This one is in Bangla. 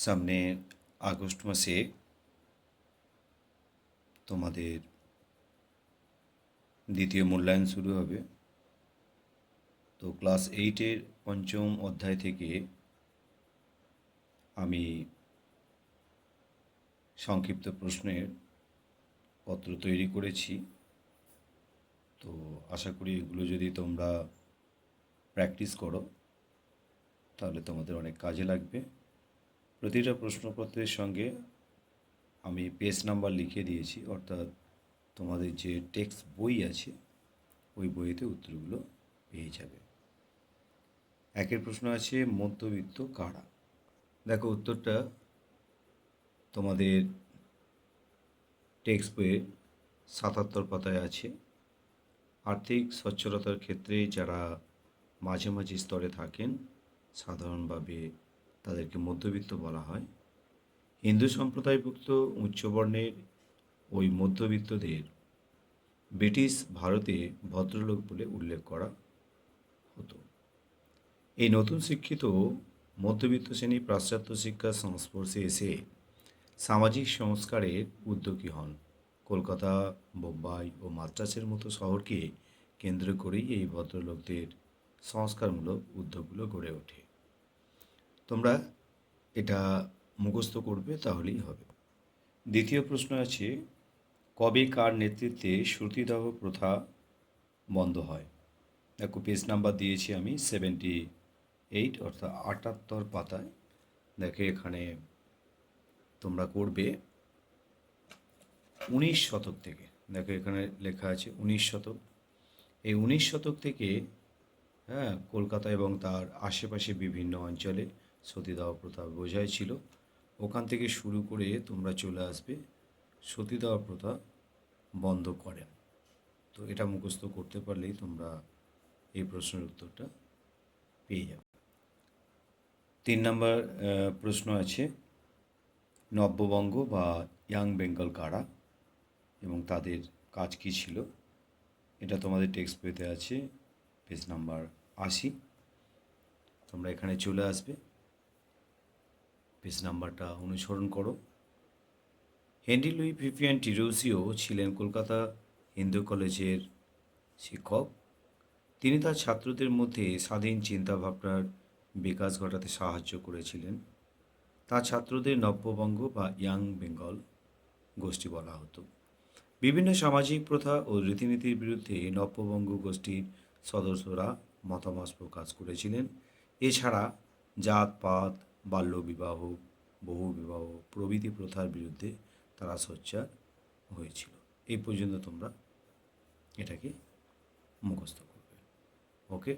সামনে আগস্ট মাসে তোমাদের দ্বিতীয় মূল্যায়ন শুরু হবে। তো ক্লাস 8-এর পঞ্চম অধ্যায় থেকে আমি সংক্ষিপ্ত প্রশ্নের পত্র তৈরি করেছি। তো আশা করি এগুলো যদি তোমরা প্র্যাকটিস করো তাহলে তোমাদের অনেক কাজে লাগবে। প্রতিটা প্রশ্নপত্রের সঙ্গে আমি পেজ নাম্বার লিখে দিয়েছি, অর্থাৎ তোমাদের যে টেক্সট বই আছে ওই বইতে উত্তরগুলো পেয়ে যাবে। একের প্রশ্ন আছে, মধ্যবিত্ত কারা? দেখো উত্তরটা তোমাদের টেক্সট বইয়ের 77 পাতায় আছে। আর্থিক সচ্ছলতার ক্ষেত্রে যারা মাঝামাঝি স্তরে থাকেন সাধারণভাবে তাদেরকে মধ্যবিত্ত বলা হয়। হিন্দু সম্প্রদায়ভুক্ত উচ্চবর্ণের ওই মধ্যবিত্তদের ব্রিটিশ ভারতে ভদ্রলোক বলে উল্লেখ করা হতো। এই নতুন শিক্ষিত মধ্যবিত্ত শ্রেণী পাশ্চাত্য শিক্ষার সংস্পর্শে এসে সামাজিক সংস্কারের উদ্যোগী হন। কলকাতা, বোম্বাই ও মাদ্রাসের মতো শহরকে কেন্দ্র করেই এই ভদ্রলোকদের সংস্কারমূলক উদ্যোগগুলো গড়ে ওঠে। তোমরা এটা মুখস্থ করবে তাহলেই হবে। দ্বিতীয় প্রশ্ন আছে, কবে কার নেতৃত্বে সতীদাহ প্রথা বন্ধ হয়? দেখো পেজ নাম্বার দিয়েছি আমি 78, অর্থাৎ 78 পাতায়। দেখো এখানে তোমরা করবে 19 শতক থেকে। দেখো এখানে লেখা আছে 19 শতক। এই 19 শতক থেকে কলকাতা এবং তার আশেপাশে বিভিন্ন অঞ্চলে সতীদাহ প্রথা বোঝাই ছিল। ওখান থেকে শুরু করে তোমরা চলে আসবে সতীদাহ প্রথা বন্ধ করেন। তো এটা মুখস্থ করতে পারলেই তোমরা এই প্রশ্নের উত্তরটা পেয়ে যাবে। 3 নম্বর প্রশ্ন আছে, নব্যবঙ্গ বা ইয়াং বেঙ্গল কারা এবং তাদের কাজ কী ছিল? এটা তোমাদের টেক্সট বইতে আছে, পেজ নাম্বার 80। তোমরা এখানে চলে আসবে, পেজ নাম্বারটা অনুসরণ করো। হেনরি লুই ভিভিয়ান টিরোজিও ছিলেন কলকাতা হিন্দু কলেজের শিক্ষক। তিনি তার ছাত্রদের মধ্যে স্বাধীন চিন্তাভাবনার বিকাশ ঘটাতে সাহায্য করেছিলেন। তার ছাত্রদের নব্যবঙ্গ বা ইয়াং বেঙ্গল গোষ্ঠী বলা হতো। বিভিন্ন সামাজিক প্রথা ও রীতিনীতির বিরুদ্ধে নব্যবঙ্গ গোষ্ঠীর সদস্যরা মতামত প্রকাশ করেছিলেন। এছাড়া জাতপাত, বাল্যবিবাহ, বহুবিবাহ প্রভৃতি প্রথার বিরুদ্ধে তারা সোচ্চার হয়েছিল। এই পর্যন্ত তোমরা এটাকে মুখস্থ করবে। ওকে।